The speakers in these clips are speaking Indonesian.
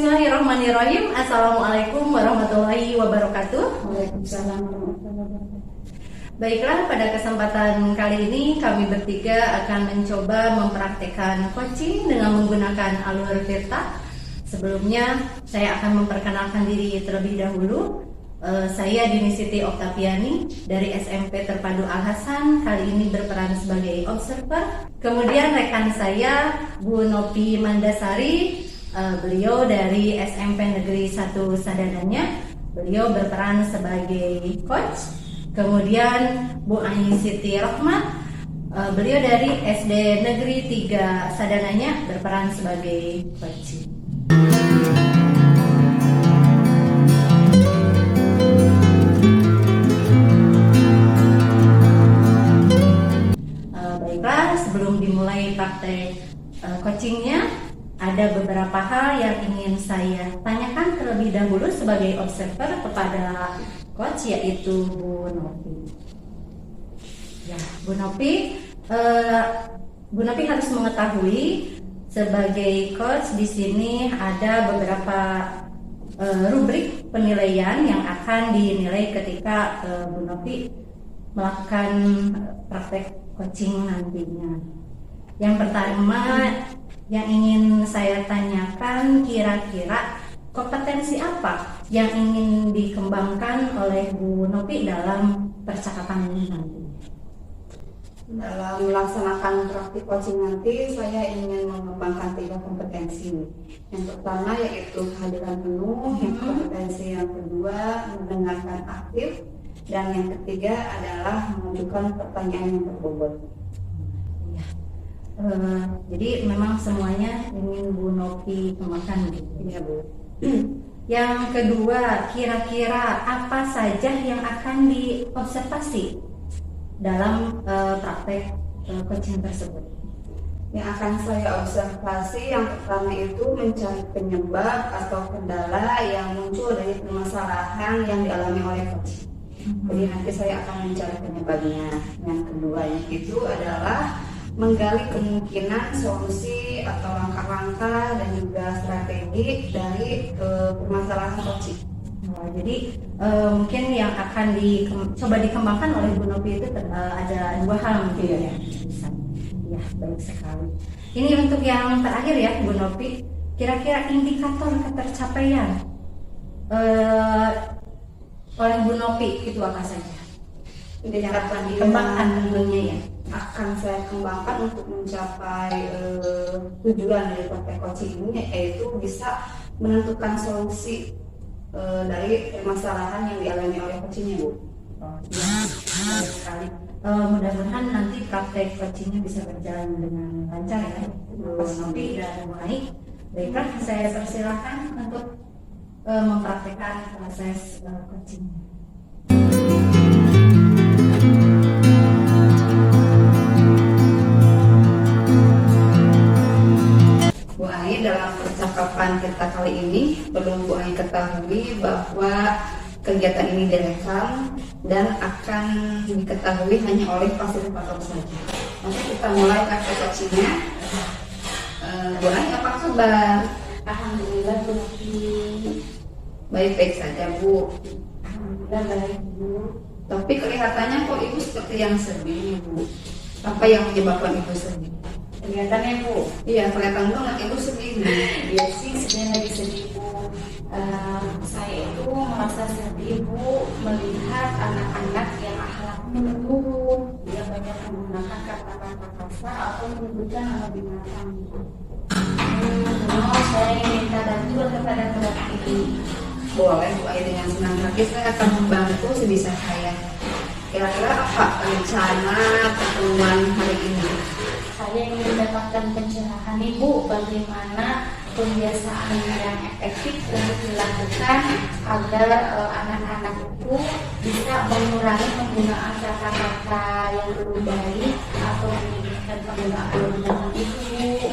Bismillahirrahmanirrahim. Assalamualaikum warahmatullahi wabarakatuh. Waalaikumsalam warahmatullahi wabarakatuh. Baiklah, pada kesempatan kali ini kami bertiga akan mencoba mempraktekkan coaching dengan menggunakan alur Tirta. Sebelumnya saya akan memperkenalkan diri terlebih dahulu. Saya Dini Siti Oktaviani dari SMP Terpadu Al Hasan, kali ini berperan sebagai observer. Kemudian rekan saya Bu Nopi Mandasari, beliau dari SMP Negeri 1 Sadananya, beliau berperan sebagai coach. Kemudian Bu Ani Siti Rohmat, beliau dari SD Negeri 3 Sadananya, berperan sebagai coach. Baiklah, sebelum dimulai praktek coachingnya, ada beberapa hal yang ingin saya tanyakan terlebih dahulu sebagai observer kepada coach, yaitu Bu Nopi. Ya, Bu Nopi harus mengetahui sebagai coach di sini ada beberapa rubrik penilaian yang akan dinilai ketika Bu Nopi melakukan praktek coaching nantinya. Yang pertama yang ingin saya tanyakan, kira-kira kompetensi apa yang ingin dikembangkan oleh Bu Nopi dalam percakapan ini nanti? Dalam melaksanakan praktik coaching nanti, saya ingin mengembangkan 3 kompetensi. Yang pertama yaitu kehadiran penuh, kompetensi yang kedua mendengarkan aktif, dan yang ketiga adalah mengajukan pertanyaan yang berbobot. Jadi memang semuanya ingin Bu Nopi kembangkan gitu ya, Bu. Yang kedua, kira-kira apa saja yang akan diobservasi dalam praktek coaching tersebut? Yang akan saya observasi yang pertama itu mencari penyebab atau kendala yang muncul dari permasalahan yang dialami oleh coach. Jadi nanti saya akan mencari penyebabnya. Yang kedua itu adalah menggali kemungkinan solusi atau langkah-langkah dan juga strategi dari permasalahan coaching. Jadi mungkin yang akan coba dikembangkan oleh Bu Nopi itu ada 2 hal mungkin ya. Ya, baik sekali. Ini untuk yang terakhir ya, Bu Nopi. Kira-kira indikator ketercapaian oleh Bu Nopi itu apa saja? Yang akan dikembangkan tentunya ya. Akan saya kembangkan untuk mencapai tujuan dari praktek coaching ini, yaitu bisa menentukan solusi dari permasalahan yang dialami oleh coachingnya, Bu. Ya, baik sekali. Mudah-mudahan nanti praktek coachingnya bisa berjalan dengan lancar ya, Bu Nopi dan Bu Ani. Baiklah, saya persilakan untuk mempraktekkan proses coaching. Bu Ai, dalam percakapan kita kali ini perlu Bu Ai ketahui bahwa kegiatan ini direkam dan akan diketahui hanya oleh fasilitator saja. Nanti kita mulai praktek coachingnya. Bu Ai, apa kabar? Alhamdulillah, Bu. Baik-baik saja, Bu. Alhamdulillah baik, Bu. Tapi kelihatannya kok Ibu seperti yang sedih, Bu. Apa yang menyebabkan Ibu sedih? Kelihatannya, Bu. Iya, kelihatan banget Ibu sedih nih. Iya sih, sebenarnya lagi sedih, Bu. Saya itu merasa sedih, Bu, melihat anak-anak yang akhlaknya menurun. Dia banyak menggunakan kata-kata kasar atau menyebutkan nama binatang, Bu. Saya ingin minta bantuan kepada ini. Boleh, Bu Ai, dengan senang hati saya akan membantu sebisa saya. Kira-kira apa rencana pertemuan hari ini? Saya ingin mendapatkan pencerahan, Ibu, bagaimana pembiasaan yang efektif untuk dilakukan agar anak-anak itu bisa mengurangi penggunaan kata-kata yang belum baik atau meningkatkan penggunaan penggunaan itu.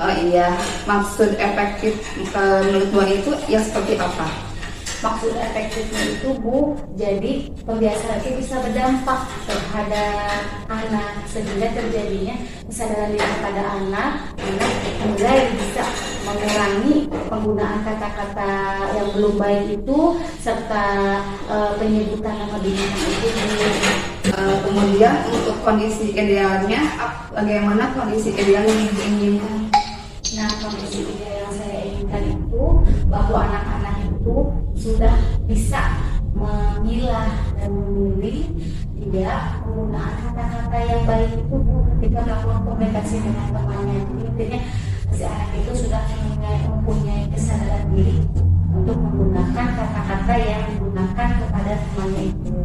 Oh iya, maksud efektif menurut Bu Ai itu ya seperti apa? maksud efektifnya itu Bu, jadi pembiasaan itu bisa berdampak terhadap anak sehingga terjadinya kesadaran diri pada anak mulai bisa mengurangi penggunaan kata-kata yang belum baik itu serta penyebutan nama binatang itu. Kemudian untuk kondisi idealnya, bagaimana kondisi ideal yang diinginkan? Nah, kondisi ideal yang saya inginkan itu bahwa anak-anak itu sudah bisa memilah dan memilih tidak penggunaan kata-kata yang baik itu Bu, ketika melakukan komunikasi dengan temannya. Jadi intinya si anak itu sudah mempunyai kesadaran diri untuk menggunakan kata-kata yang digunakan kepada temannya itu.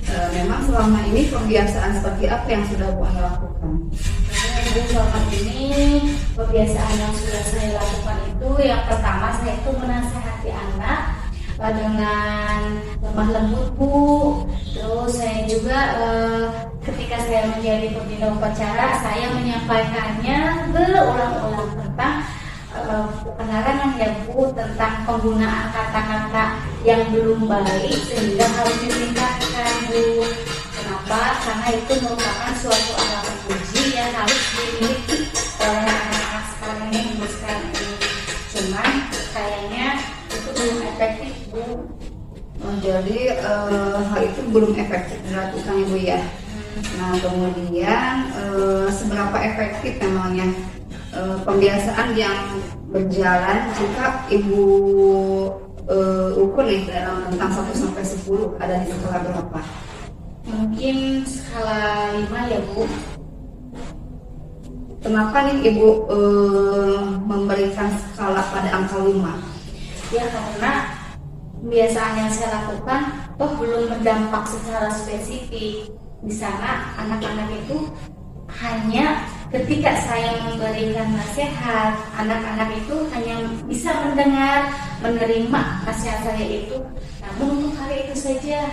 Memang selama ini kebiasaan seperti apa yang sudah Bu Ani lakukan? Jadi selama ini kebiasaan yang sudah saya lakukan itu yang pertama saya itu menasehati anak dengan lemah lembut Bu. Terus saya juga ketika saya menjadi pembina upacara saya menyampaikannya berulang-ulang tentang pengarangan ya Bu, tentang penggunaan kata-kata yang belum baik sehingga harus ditingkatkan Bu. Kenapa? Karena itu merupakan suatu alat puji yang harus dimiliki oleh anak-anak sekarang ini, cuman kayaknya itu belum efektif Bu. Jadi hal itu belum efektif dilakukan Ibu ya. Nah kemudian seberapa efektif memangnya pembiasaan yang berjalan jika Ibu ukur nih dalam rentang 1 sampai 10 ada di skala berapa? Mungkin skala 5 ya Bu. Kenapa nih Ibu memberikan skala pada angka 5? Ya karena kebiasaan yang saya lakukan belum berdampak secara spesifik. Di sana anak-anak itu hanya ketika saya memberikan nasihat, anak-anak itu hanya bisa mendengar, menerima nasihat saya itu. Namun untuk hari itu saja,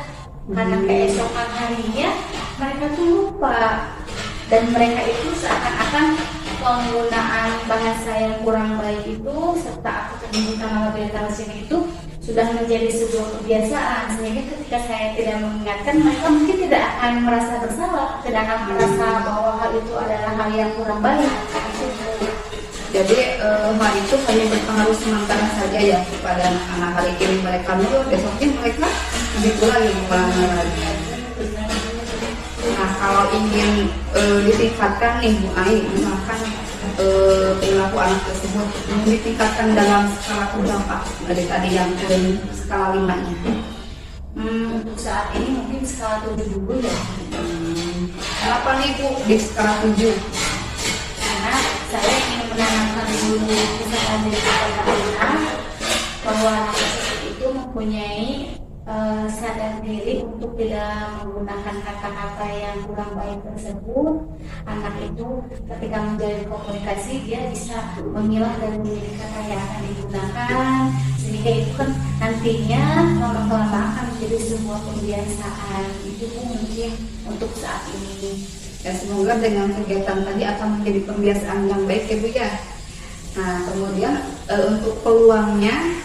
karena keesokan harinya mereka tuh lupa dan mereka itu seakan-akan penggunaan bahasa yang kurang baik itu serta aku penyebutan nama binatang sini itu sudah menjadi sebuah kebiasaan, sehingga ketika saya tidak mengingatkan mereka mungkin tidak akan merasa bersalah, tidak akan merasa bahwa hal itu adalah hal yang kurang baik. Jadi hal itu hanya berpengaruh sementara saja ya kepada anak hari ini, mereka dulu, besoknya mereka begitu lagi mengulangi lagi. Nah kalau ingin ditingkatkan nih Bu Ai, misalkan perilaku anak tersebut ditingkatkan dalam skala berapa dari tadi yang skala 5-nya? Untuk saat ini mungkin skala 7 dulu ya. Kenapa nih Bu di skala 7? Karena saya ingin menanamkan dulu kesadaran diri kepada anak bahwa anak tersebut itu mempunyai sadar diri untuk tidak menggunakan kata-kata yang kurang baik tersebut. Anak itu ketika menjalin komunikasi dia bisa memilah dan memilih kata yang akan digunakan, sehingga itu kan nantinya lama-lama akan menjadi sebuah kebiasaan. Itu mungkin untuk saat ini. Ya semoga dengan kegiatan tadi akan menjadi kebiasaan yang baik ya Bu ya. Nah kemudian untuk peluangnya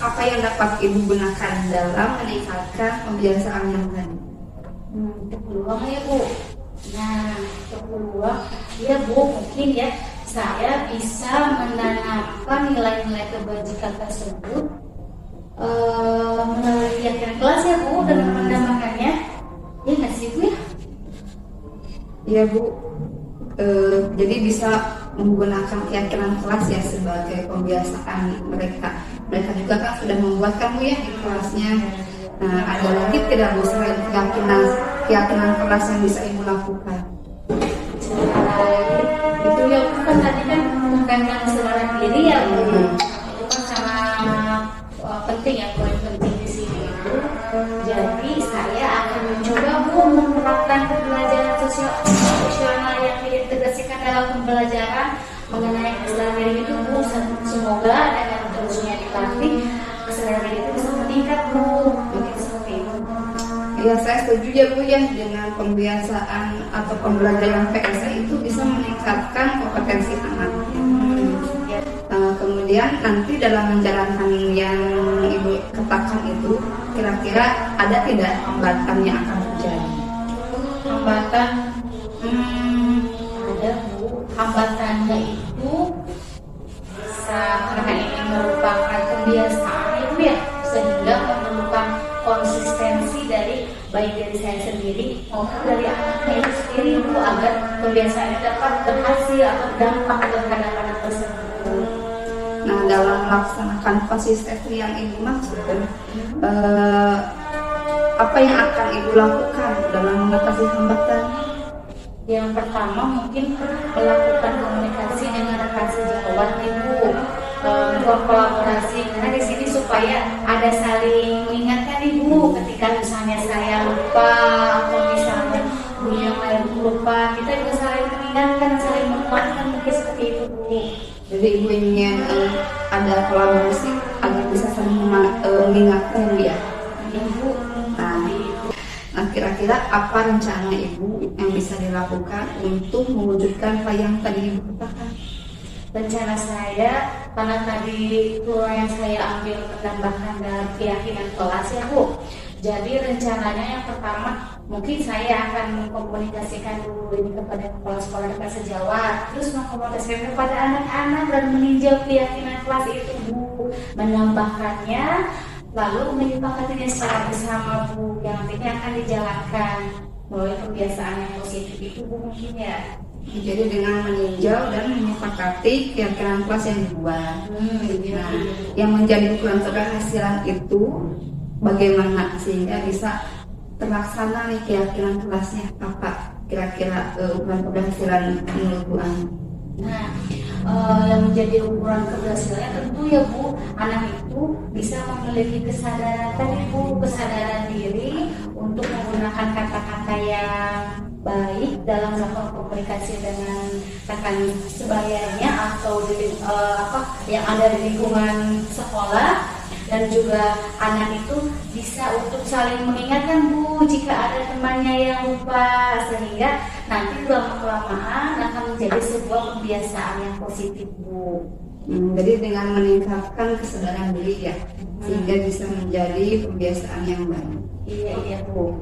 apa yang dapat Ibu gunakan dalam meningkatkan kebiasaan yang tadi? Untuk peluang ya Bu. Nah untuk peluang ya Bu, mungkin ya saya bisa menanamkan nilai-nilai kebajikan tersebut melalui kegiatan kelas ya Bu, dengan menambahkannya. Ya nggak sih Bu ya? Iya Bu, jadi bisa menggunakan keyakinan kelas ya sebagai pembiasaan mereka. Mereka juga kan sudah membuat kamu ya di kelasnya. Nah ada lagi tidak Bu selain keyakinan kelas yang bisa Ibu lakukan? Itu ya kan tadi kan tentang kesadaran diri ya Bu. Itu kan sangat penting ya, poin penting di sini itu. Jadi saya akan mencoba Bu menerapkan pembelajaran sosial yang diintegrasikan dalam pembelajaran mengenai kesadaran diri itu Bu. Semoga dengan terusnya dilatih kesadaran diri itu bisa meningkat Bu. Mungkin seperti itu. Ya saya setuju ya Bu ya, dengan pembiasaan atau pembelajaran PSA itu bisa meningkatkan kompetensi anak. Kemudian kemudian nanti dalam menjalankan yang Ibu katakan itu, kira-kira ada tidak hambatan yang akan terjadi? Hambatan, ada Bu. Hambatannya itu bisa karena ini merupakan kebiasaan Ibu ya, sehingga memerlukan konsistensi dari baik dari saya sendiri maupun dari anaknya itu sendiri Bu, agar kebiasaannya dapat berhasil atau berdampak terhadap anak tersebut. Nah, dalam melaksanakan konsistensi yang Ibu maksudkan, apa yang akan Ibu lakukan dalam mengatasi hambatan? Yang pertama mungkin melakukan komunikasi dengan rekan sejawat Ibu, berkolaborasi karena di sini supaya ada saling mengingatkan Ibu ketika misalnya saya lupa atau misalnya Bu yang lain lupa, kita juga saling mengingatkan, saling menguatkan, mungkin seperti itu Bu. Jadi Ibu ingin ada kolaborasi agar bisa saling mengingatkan ya. Ibu, Nah, kira-kira apa rencana Ibu yang bisa dilakukan untuk mewujudkan apa yang tadi Ibu katakan? rencana saya karena tadi keluar yang saya ambil menambahkan dalam keyakinan kelas ya Bu. Jadi rencananya yang pertama mungkin saya akan mengkomunikasikan dulu ini kepada kepala sekolah dekat sejawat, terus mengkomunikasikan kepada anak-anak dan meninjau keyakinan kelas itu Bu, menambahkannya lalu menyepakatinya secara bersama Bu, yang nantinya akan dijalankan melalui kebiasaan yang positif itu Bu mungkin ya. Jadi dengan meninjau dan menyepakati keyakinan kelas yang dibuat. Nah, yang menjadi ukuran keberhasilan itu bagaimana sehingga bisa terlaksana nih keyakinan kelasnya, apa kira-kira ukuran keberhasilan menurut Bu Ani? Nah, yang menjadi ukuran keberhasilannya tentu ya Bu, anak itu bisa memiliki kesadaran tadi Bu, kesadaran diri untuk menggunakan kata-kata yang baik dalam melakukan komunikasi dengan rekan sebayanya atau yang ada di lingkungan sekolah, dan juga anak itu bisa untuk saling mengingatkan Bu jika ada temannya yang lupa, sehingga nanti lama-kelamaan akan menjadi sebuah kebiasaan yang positif Bu. Jadi dengan meningkatkan kesadaran diri ya, sehingga bisa menjadi kebiasaan yang baik. Iya Bu.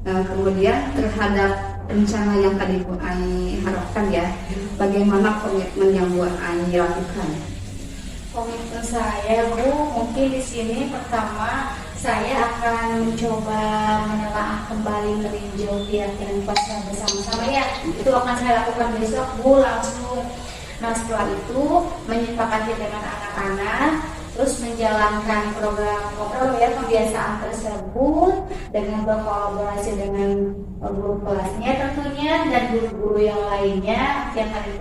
Nah, kemudian terhadap rencana yang tadi Bu Ani harapkan ya, bagaimana komitmen yang Bu Ani lakukan? Komitmen saya Bu, mungkin di sini pertama saya akan mencoba menelaah kembali meninjau keyakinan kelas bersama-sama ya. Itu akan saya lakukan besok Bu langsung. Nah setelah itu menyepakati dengan anak-anak, terus menjalankan program ya kebiasaan tersebut dengan berkolaborasi dengan guru kelasnya tentunya dan guru-guru yang lainnya yang akan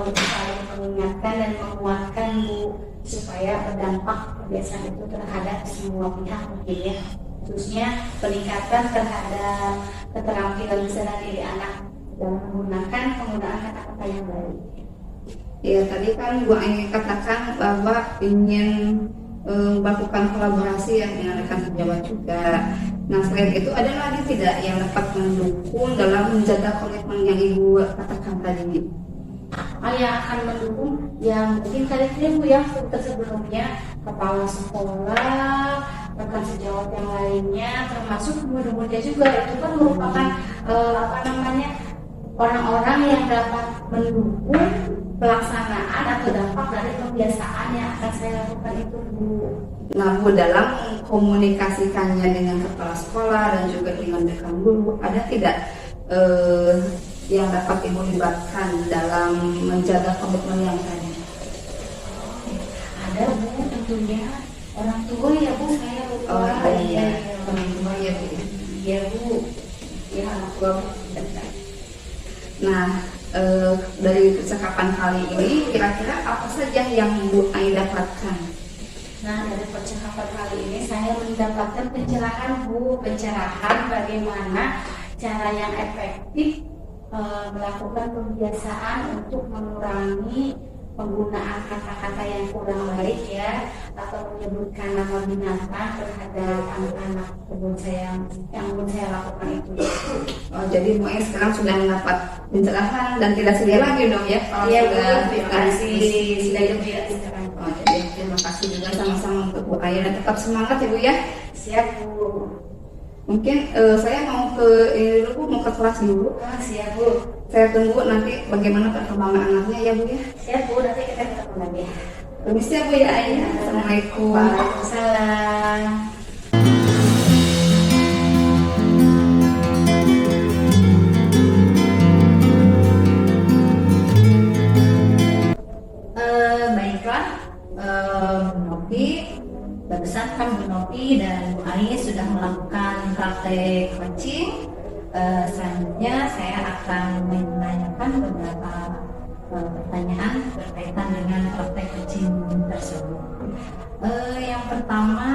untuk saling mengingatkan dan menguatkan Bu, supaya berdampak kebiasaan itu terhadap semua pihak mungkin ya, khususnya peningkatan terhadap keterampilan kesadaran diri anak dalam menggunakan penggunaan kata-kata yang baik. Ya tadi kan Bu Ani katakan bahwa ingin melakukan kolaborasi ya dengan rekan sejawat juga. Nah selain itu ada lagi tidak yang dapat mendukung dalam menjaga komitmen yang Ibu katakan tadi? Yang akan mendukung yang mungkin kalian Bu yang sebelumnya kepala sekolah, rekan sejawat yang lainnya, termasuk murid-muridnya juga, itu kan merupakan orang-orang yang dapat mendukung pelaksanaan atau dampak dari kebiasaan yang akan saya lakukan itu Bu. Nah Bu, dalam komunikasikannya dengan kepala sekolah dan juga dengan dekan guru, ada tidak yang dapat Ibu libatkan dalam menjaga komitmen yang tadi? Ada Bu, tentunya orang tua ya Bu, saya lupa. Oh iya, orang tua ya Bu. Iya Bu, ya orang tua Bu. Nah, dari percakapan kali ini kira-kira apa saja yang Bu Ai dapatkan? Nah, dari percakapan kali ini saya mendapatkan pencerahan Bu, pencerahan bagaimana cara yang efektif melakukan kebiasaan untuk mengurangi penggunaan kata-kata yang kurang baik ya, atau menyebutkan nama binatang terhadap anak-anak kebun saya yang saya lakukan itu. Oh, jadi Bu Ai sekarang sudah mendapat pencerahan dan tidak sedia lagi dong ya kalau Iya, sudah terima kasih sudah gembira sekarang. Oh, kasih juga sama-sama untuk Bu Aya, dan tetap semangat ya Bu ya. Siap Bu. Mungkin saya mau ke ini dulu Bu, mau ke kelas dulu. Siap Bu. Saya tunggu nanti bagaimana perkembangan anaknya ya Bu ya. Siap Bu, nanti kita ketemu lagi. Permisi ya Bu ya Ayah. Assalamualaikum. Waalaikumsalam. Baiklah, Bu Novi, barusan kan Bu Novi dan Bu Ai sudah melakukan praktek coaching. Selanjutnya saya akan menanyakan beberapa pertanyaan berkaitan dengan praktek coaching tersebut. Yang pertama,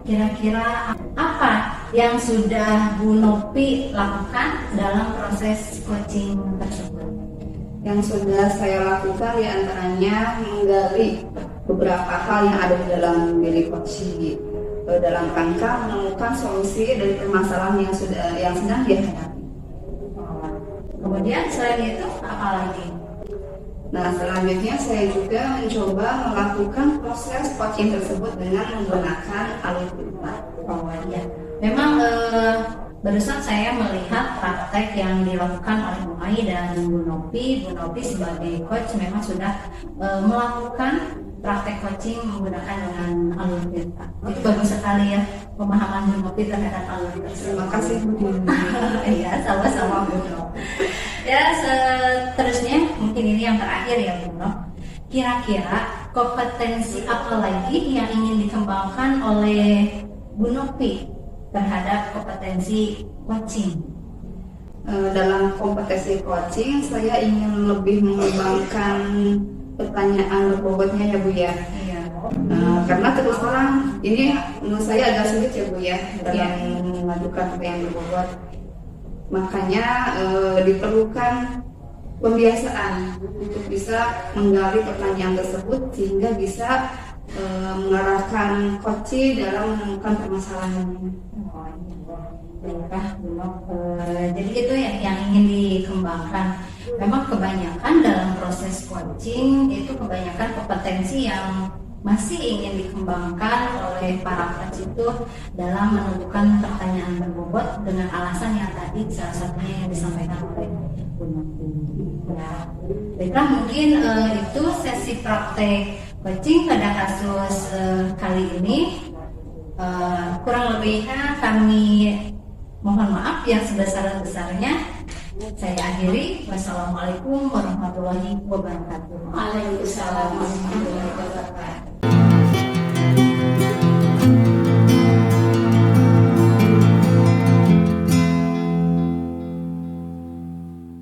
kira-kira apa yang sudah Bu Novi lakukan dalam proses coaching tersebut? Yang sudah saya lakukan diantaranya menggali beberapa hal yang ada di dalam diri coaching dalam rangka menemukan solusi dari permasalahan yang sedang dia hadapi. Kemudian selain itu apa lagi? Nah, selanjutnya saya juga mencoba melakukan proses coaching tersebut dengan menggunakan alur cerita. Oh iya, memang barusan saya melihat praktek yang dilakukan oleh Bu Ai dan Bu Novi. Bu Novi sebagai coach memang sudah melakukan praktek coaching menggunakan dengan alur cerita. Itu bagus sekali ya pemahaman Bu Novi terhadap alur cerita. Terima kasih Bu. Iya, sama-sama Bu Novi. Ya, seterusnya mungkin ini yang terakhir ya Bu Novi. Kira-kira kompetensi apa lagi yang ingin dikembangkan oleh Bu Novi terhadap kompetensi coaching? Dalam kompetensi coaching, saya ingin lebih mengembangkan pertanyaan berbobotnya ya Bu ya. Iya. Karena terus terang ini menurut saya agak sulit ya Bu ya dalam mengajukan pertanyaan berbobot. Makanya diperlukan pembiasaan untuk bisa menggali pertanyaan tersebut sehingga bisa mengarahkan coach dalam menemukan permasalahannya. Baiklah, jadi itu yang ingin dikembangkan. Memang kebanyakan dalam proses coaching itu kebanyakan kompetensi yang masih ingin dikembangkan oleh para coach itu dalam menentukan pertanyaan berbobot dengan alasan yang tadi salah satunya yang disampaikan oleh Bu Novi. Ya, baiklah, mungkin itu sesi praktek coaching pada kasus kali ini. Kurang lebihnya kami mohon maaf yang sebesar-besarnya. Saya akhiri. Wassalamualaikum warahmatullahi wabarakatuh. Waalaikumsalam warahmatullahi wabarakatuh.